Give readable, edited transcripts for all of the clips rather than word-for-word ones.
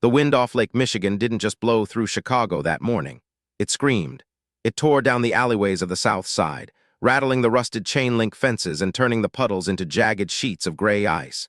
The wind off Lake Michigan didn't just blow through Chicago that morning. It screamed. It tore down the alleyways of the South Side, rattling the rusted chain-link fences and turning the puddles into jagged sheets of gray ice.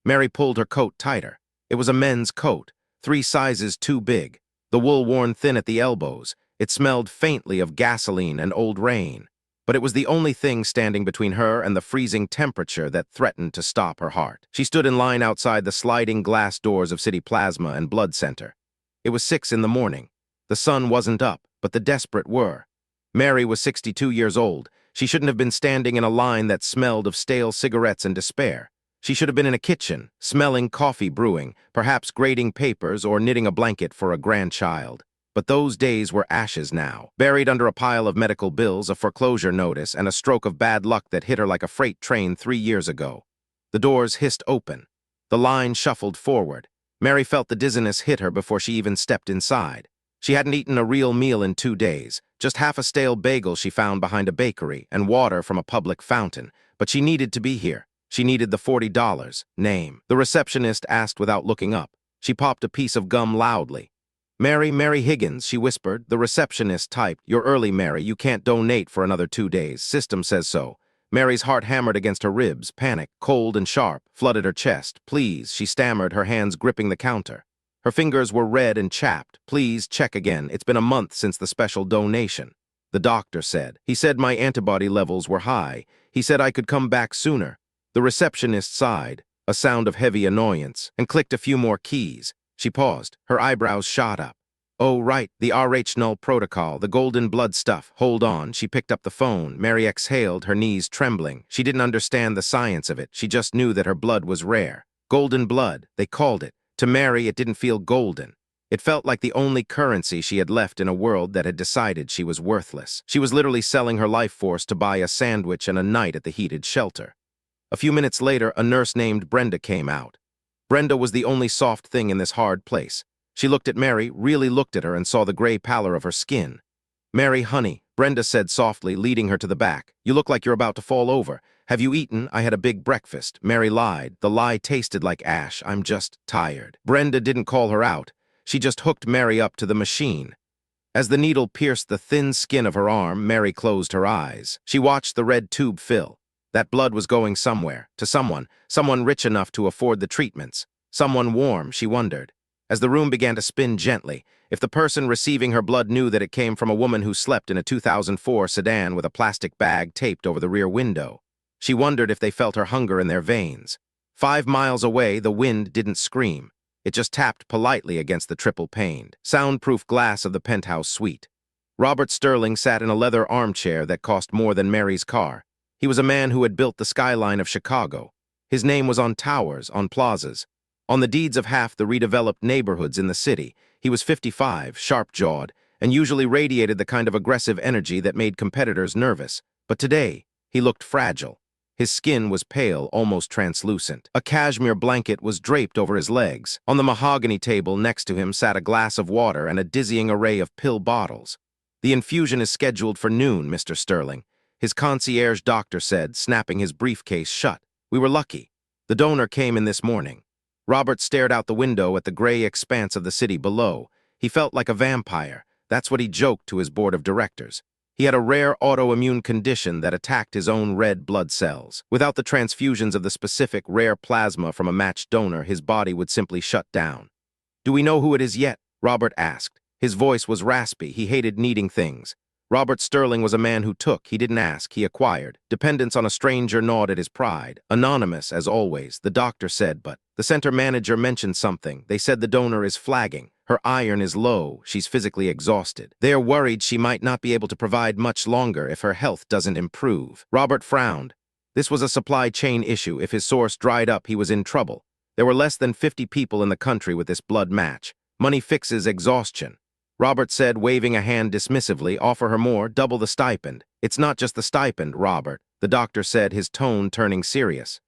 Mary pulled her coat tighter. It was a men's coat, 3 sizes too big, the wool worn thin at the elbows. It smelled faintly of gasoline and old rain, but it was the only thing standing between her and the freezing temperature that threatened to stop her heart. She stood in line outside the sliding glass doors of City Plasma and Blood Center. It was 6 in the morning. The sun wasn't up, but the desperate were. Mary was 62 years old. She shouldn't have been standing in a line that smelled of stale cigarettes and despair. She should have been in a kitchen, smelling coffee brewing, perhaps grading papers or knitting a blanket for a grandchild. But those days were ashes now, buried under a pile of medical bills, a foreclosure notice, and a stroke of bad luck that hit her like a freight train 3 years ago. The doors hissed open. The line shuffled forward. Mary felt the dizziness hit her before she even stepped inside. She hadn't eaten a real meal in 2 days, just half a stale bagel she found behind a bakery and water from a public fountain, but she needed to be here. She needed the $40. Name. The receptionist asked without looking up. She popped a piece of gum loudly. Mary Higgins, she whispered. The receptionist typed, "You're early, Mary. You can't donate for another 2 days. System says so." Mary's heart hammered against her ribs. Panic, cold and sharp, flooded her chest. "Please," she stammered, her hands gripping the counter. Her fingers were red and chapped. "Please, check again. It's been a month since the special donation." The doctor said. He said my antibody levels were high. He said I could come back sooner. The receptionist sighed, a sound of heavy annoyance, and clicked a few more keys. She paused. Her eyebrows shot up. "Oh, right, the RH null protocol, the golden blood stuff. Hold on." She picked up the phone. Mary exhaled, her knees trembling. She didn't understand the science of it. She just knew that her blood was rare. Golden blood, they called it. To Mary, it didn't feel golden. It felt like the only currency she had left in a world that had decided she was worthless. She was literally selling her life force to buy a sandwich and a night at the heated shelter. A few minutes later, a nurse named Brenda came out. Brenda was the only soft thing in this hard place. She looked at Mary, really looked at her, and saw the gray pallor of her skin. "Mary, honey," Brenda said softly, leading her to the back. "You look like you're about to fall over. Have you eaten? I had a big breakfast." Mary lied. The lie tasted like ash. "I'm just tired." Brenda didn't call her out. She just hooked Mary up to the machine. As the needle pierced the thin skin of her arm, Mary closed her eyes. She watched the red tube fill. That blood was going somewhere, to someone rich enough to afford the treatments. Someone warm, she wondered. As the room began to spin gently, if the person receiving her blood knew that it came from a woman who slept in a 2004 sedan with a plastic bag taped over the rear window. She wondered if they felt her hunger in their veins. 5 miles away, the wind didn't scream. It just tapped politely against the triple-paned, soundproof glass of the penthouse suite. Robert Sterling sat in a leather armchair that cost more than Mary's car. He was a man who had built the skyline of Chicago. His name was on towers, on plazas, on the deeds of half the redeveloped neighborhoods in the city. He was 55, sharp-jawed, and usually radiated the kind of aggressive energy that made competitors nervous. But today, he looked fragile. His skin was pale, almost translucent. A cashmere blanket was draped over his legs. On the mahogany table next to him sat a glass of water and a dizzying array of pill bottles. "The infusion is scheduled for noon, Mr. Sterling," his concierge doctor said, snapping his briefcase shut. "We were lucky. The donor came in this morning." Robert stared out the window at the gray expanse of the city below. He felt like a vampire. That's what he joked to his board of directors. He had a rare autoimmune condition that attacked his own red blood cells. Without the transfusions of the specific rare plasma from a matched donor, his body would simply shut down. "Do we know who it is yet?" Robert asked. His voice was raspy. He hated needing things. Robert Sterling was a man who took, he didn't ask, he acquired. Dependence on a stranger gnawed at his pride. "Anonymous, as always," the doctor said, but the center manager mentioned something. "They said the donor is flagging. Her iron is low. She's physically exhausted. They are worried she might not be able to provide much longer if her health doesn't improve." Robert frowned. This was a supply chain issue. If his source dried up, he was in trouble. There were less than 50 people in the country with this blood match. Money fixes exhaustion. Robert said, waving a hand dismissively, "Offer her more, double the stipend." "It's not just the stipend, Robert," the doctor said, his tone turning serious.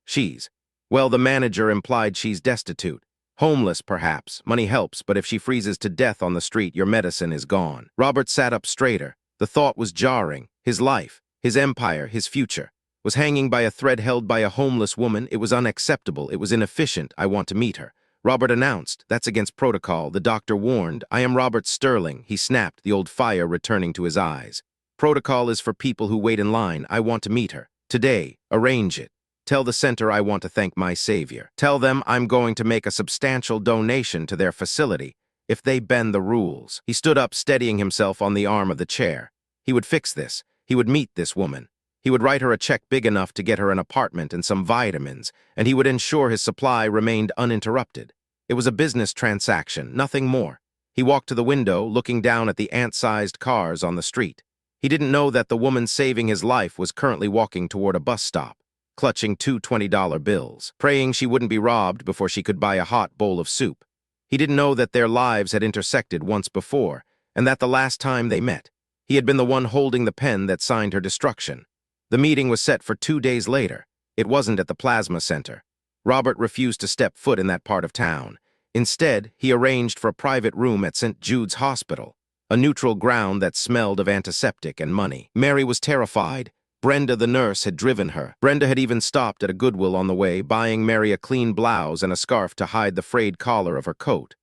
Well, the manager implied she's destitute. Homeless, perhaps. Money helps, but if she freezes to death on the street, your medicine is gone." Robert sat up straighter. The thought was jarring. His life, his empire, his future, was hanging by a thread held by a homeless woman. It was unacceptable. It was inefficient. "I want to meet her." Robert announced. That's against protocol. The doctor warned. I am Robert Sterling. He snapped, the old fire returning to his eyes. Protocol is for people who wait in line. I want to meet her. Today. Arrange it. Tell the center I want to thank my savior. Tell them I'm going to make a substantial donation to their facility if they bend the rules. He stood up, steadying himself on the arm of the chair. He would fix this. He would meet this woman. He would write her a check big enough to get her an apartment and some vitamins, and he would ensure his supply remained uninterrupted. It was a business transaction, nothing more. He walked to the window, looking down at the ant-sized cars on the street. He didn't know that the woman saving his life was currently walking toward a bus stop, clutching two $20 bills, praying she wouldn't be robbed before she could buy a hot bowl of soup. He didn't know that their lives had intersected once before, and that the last time they met, he had been the one holding the pen that signed her destruction. The meeting was set for 2 days later. It wasn't at the plasma center. Robert refused to step foot in that part of town. Instead, he arranged for a private room at St. Jude's Hospital, a neutral ground that smelled of antiseptic and money. Mary was terrified. Brenda, the nurse, had driven her. Brenda had even stopped at a Goodwill on the way, buying Mary a clean blouse and a scarf to hide the frayed collar of her coat.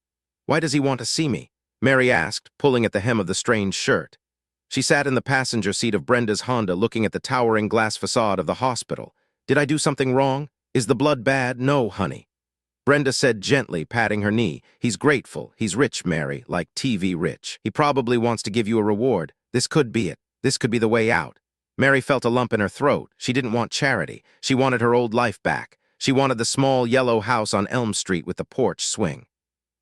"Why does he want to see me?" Mary asked, pulling at the hem of the strange shirt. She sat in the passenger seat of Brenda's Honda, looking at the towering glass facade of the hospital. "Did I do something wrong? Is the blood bad?" "No, honey." Brenda said gently, patting her knee. "He's grateful. He's rich, Mary, like TV rich. He probably wants to give you a reward. This could be it. This could be the way out." Mary felt a lump in her throat. She didn't want charity. She wanted her old life back. She wanted the small yellow house on Elm Street with the porch swing.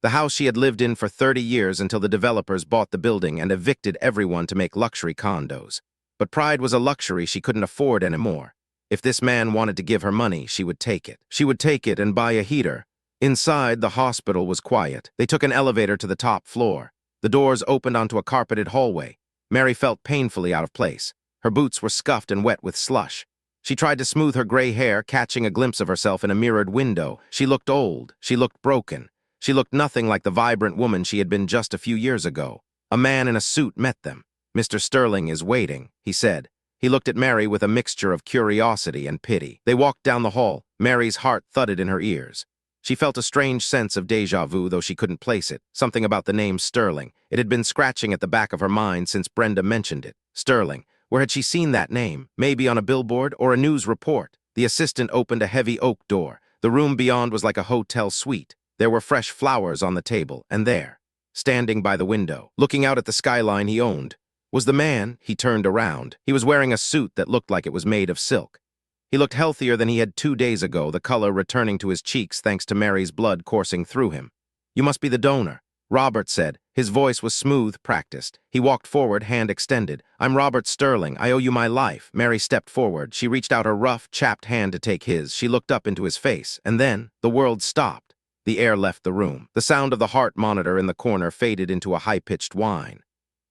The house she had lived in for 30 years until the developers bought the building and evicted everyone to make luxury condos. But pride was a luxury she couldn't afford anymore. If this man wanted to give her money, she would take it. She would take it and buy a heater. Inside, the hospital was quiet. They took an elevator to the top floor. The doors opened onto a carpeted hallway. Mary felt painfully out of place. Her boots were scuffed and wet with slush. She tried to smooth her gray hair, catching a glimpse of herself in a mirrored window. She looked old. She looked broken. She looked nothing like the vibrant woman she had been just a few years ago. A man in a suit met them. "Mr. Sterling is waiting," he said. He looked at Mary with a mixture of curiosity and pity. They walked down the hall. Mary's heart thudded in her ears. She felt a strange sense of déjà vu, though she couldn't place it. Something about the name Sterling. It had been scratching at the back of her mind since Brenda mentioned it. Sterling. Where had she seen that name? Maybe on a billboard or a news report. The assistant opened a heavy oak door. The room beyond was like a hotel suite. There were fresh flowers on the table, and there, standing by the window, looking out at the skyline he owned, was the man. He turned around. He was wearing a suit that looked like it was made of silk. He looked healthier than he had 2 days ago, the color returning to his cheeks thanks to Mary's blood coursing through him. "You must be the donor," Robert said. His voice was smooth, practiced. He walked forward, hand extended. "I'm Robert Sterling. I owe you my life." Mary stepped forward. She reached out her rough, chapped hand to take his. She looked up into his face, and then the world stopped. The air left the room. The sound of the heart monitor in the corner faded into a high-pitched whine.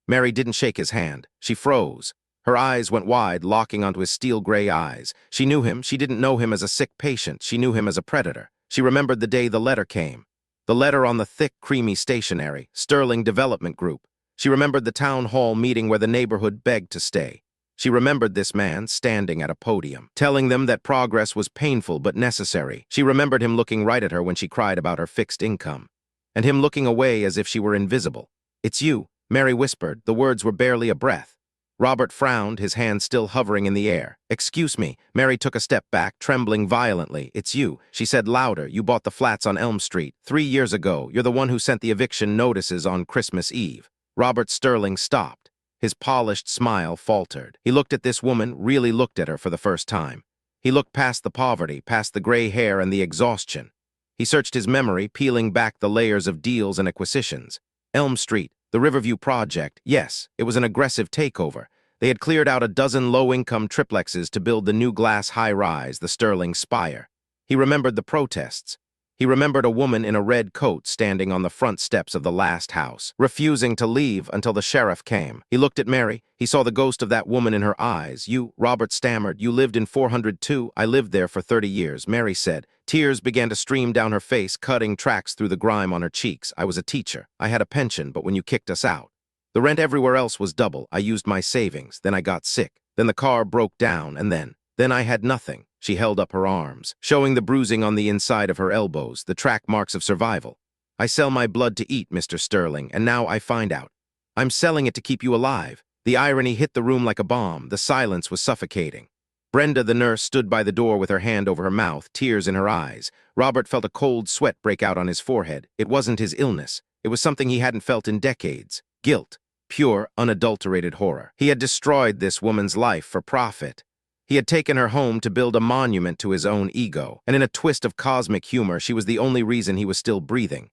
Mary didn't shake his hand. She froze. Her eyes went wide, locking onto his steel-gray eyes. She knew him. She didn't know him as a sick patient. She knew him as a predator. She remembered the day the letter came. The letter on the thick, creamy stationery, Sterling Development Group. She remembered the town hall meeting where the neighborhood begged to stay. She remembered this man standing at a podium, telling them that progress was painful but necessary. She remembered him looking right at her when she cried about her fixed income, and him looking away as if she were invisible. "It's you," Mary whispered. The words were barely a breath. Robert frowned, his hand still hovering in the air. "Excuse me." Mary took a step back, trembling violently. "It's you," she said louder. "You bought the flats on Elm Street 3 years ago. You're the one who sent the eviction notices on Christmas Eve." Robert Sterling stopped. His polished smile faltered. He looked at this woman, really looked at her for the first time. He looked past the poverty, past the gray hair and the exhaustion. He searched his memory, peeling back the layers of deals and acquisitions. Elm Street, the Riverview Project, yes, it was an aggressive takeover. They had cleared out a dozen low-income triplexes to build the new glass high-rise, the Sterling Spire. He remembered the protests. He remembered a woman in a red coat standing on the front steps of the last house, refusing to leave until the sheriff came. He looked at Mary. He saw the ghost of that woman in her eyes. "You," Robert stammered, "you lived in 402. I lived there for 30 years, Mary said. Tears began to stream down her face, cutting tracks through the grime on her cheeks. "I was a teacher. I had a pension, but when you kicked us out, the rent everywhere else was double. I used my savings. Then I got sick. Then the car broke down, and then I had nothing. She held up her arms, showing the bruising on the inside of her elbows, the track marks of survival. I sell my blood to eat, Mr. Sterling, and now I find out. I'm selling it to keep you alive. The irony hit the room like a bomb. The silence was suffocating. Brenda, the nurse, stood by the door with her hand over her mouth, tears in her eyes. Robert felt a cold sweat break out on his forehead. It wasn't his illness. It was something he hadn't felt in decades. Guilt. Pure, unadulterated horror. He had destroyed this woman's life for profit. He had taken her home to build a monument to his own ego, and in a twist of cosmic humor, she was the only reason he was still breathing.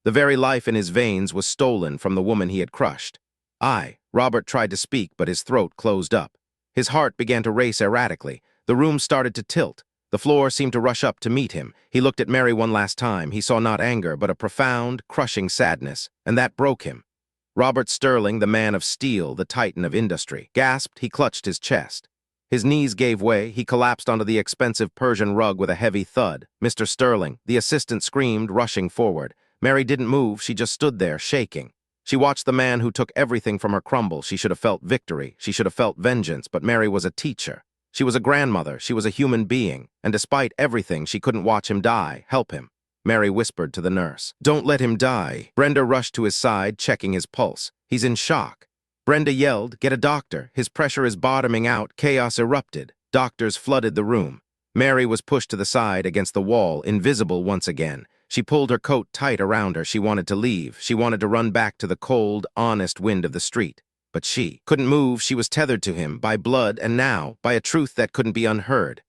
The very life in his veins was stolen from the woman he had crushed. Robert tried to speak, but his throat closed up. His heart began to race erratically. The room started to tilt. The floor seemed to rush up to meet him. He looked at Mary one last time. He saw not anger, but a profound, crushing sadness, and that broke him. Robert Sterling, the man of steel, the titan of industry, gasped. He clutched his chest. His knees gave way. He collapsed onto the expensive Persian rug with a heavy thud. Mr. Sterling, the assistant, screamed, rushing forward. Mary didn't move. She just stood there, shaking. She watched the man who took everything from her crumble. She should have felt victory. She should have felt vengeance, but Mary was a teacher. She was a grandmother. She was a human being. And despite everything, she couldn't watch him die. Help him. Mary whispered to the nurse. Don't let him die. Brenda rushed to his side, checking his pulse. He's in shock. Brenda yelled, get a doctor. His pressure is bottoming out. Chaos erupted. Doctors flooded the room. Mary was pushed to the side against the wall, invisible once again. She pulled her coat tight around her. She wanted to leave. She wanted to run back to the cold, honest wind of the street. But she couldn't move. She was tethered to him by blood and now by a truth that couldn't be unheard.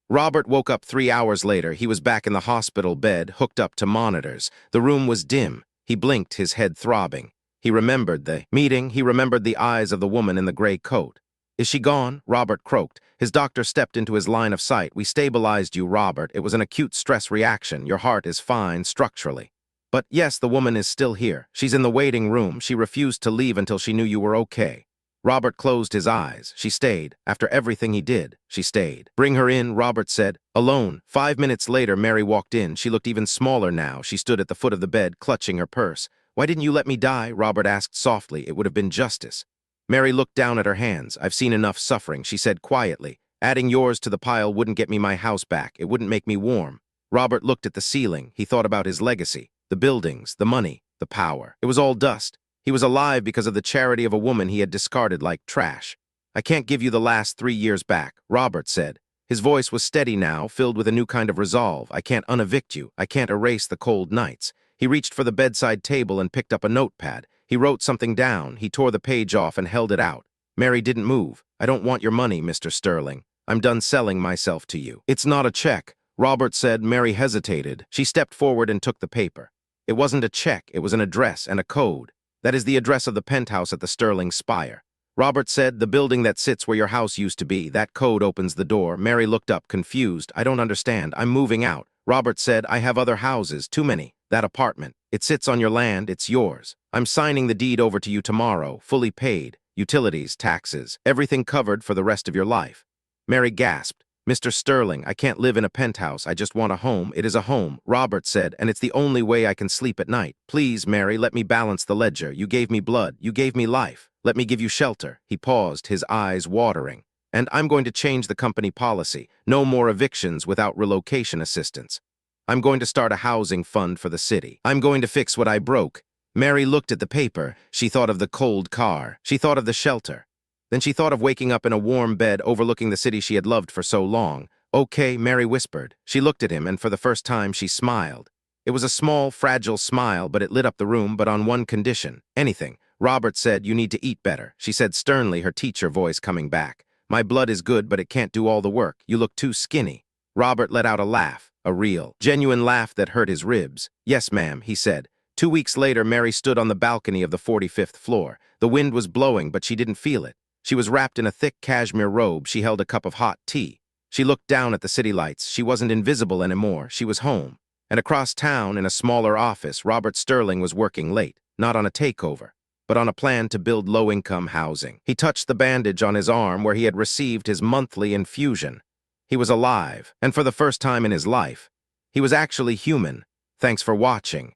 Robert woke up 3 hours later. He was back in the hospital bed, hooked up to monitors. The room was dim. He blinked, his head throbbing. He remembered the meeting. He remembered the eyes of the woman in the gray coat. Is she gone? Robert croaked. His doctor stepped into his line of sight. We stabilized you, Robert. It was an acute stress reaction. Your heart is fine structurally. But yes, the woman is still here. She's in the waiting room. She refused to leave until she knew you were okay. Robert closed his eyes. She stayed. After everything he did, she stayed. Bring her in, Robert said. Alone. 5 minutes later, Mary walked in. She looked even smaller now. She stood at the foot of the bed, clutching her purse. Why didn't you let me die? Robert asked softly. It would have been justice. Mary looked down at her hands. I've seen enough suffering, she said quietly. Adding yours to the pile wouldn't get me my house back. It wouldn't make me warm. Robert looked at the ceiling. He thought about his legacy. The buildings, the money, the power. It was all dust. He was alive because of the charity of a woman he had discarded like trash. I can't give you the last 3 years back, Robert said. His voice was steady now, filled with a new kind of resolve. I can't unevict you. I can't erase the cold nights. He reached for the bedside table and picked up a notepad. He wrote something down. He tore the page off and held it out. Mary didn't move. I don't want your money, Mr. Sterling. I'm done selling myself to you. It's not a check, Robert said. Mary hesitated. She stepped forward and took the paper. It wasn't a check. It was an address and a code. That is the address of the penthouse at the Sterling Spire. Robert said, the building that sits where your house used to be. That code opens the door. Mary looked up, confused. I don't understand. I'm moving out. Robert said, I have other houses, too many. That apartment. It sits on your land. It's yours. I'm signing the deed over to you tomorrow, fully paid. Utilities, taxes, everything covered for the rest of your life. Mary gasped. Mr. Sterling, I can't live in a penthouse. I just want a home. It is a home, Robert said, and it's the only way I can sleep at night. Please, Mary, let me balance the ledger. You gave me blood. You gave me life. Let me give you shelter. He paused, his eyes watering. And I'm going to change the company policy. No more evictions without relocation assistance. I'm going to start a housing fund for the city. I'm going to fix what I broke. Mary looked at the paper. She thought of the cold car. She thought of the shelter. Then she thought of waking up in a warm bed overlooking the city she had loved for so long. Okay, Mary whispered. She looked at him, and for the first time she smiled. It was a small, fragile smile, but it lit up the room, but on one condition. Anything. Robert said, you need to eat better. She said sternly, her teacher voice coming back. My blood is good, but it can't do all the work. You look too skinny. Robert let out a laugh, a real, genuine laugh that hurt his ribs. Yes, ma'am, he said. 2 weeks later, Mary stood on the balcony of the 45th floor. The wind was blowing, but she didn't feel it. She was wrapped in a thick cashmere robe. She held a cup of hot tea. She looked down at the city lights. She wasn't invisible anymore. She was home. And across town, in a smaller office, Robert Sterling was working late, not on a takeover, but on a plan to build low-income housing. He touched the bandage on his arm where he had received his monthly infusion. He was alive, and for the first time in his life, he was actually human. Thanks for watching.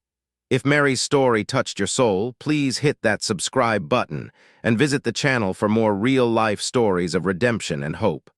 If Mary's story touched your soul, please hit that subscribe button and visit the channel for more real-life stories of redemption and hope.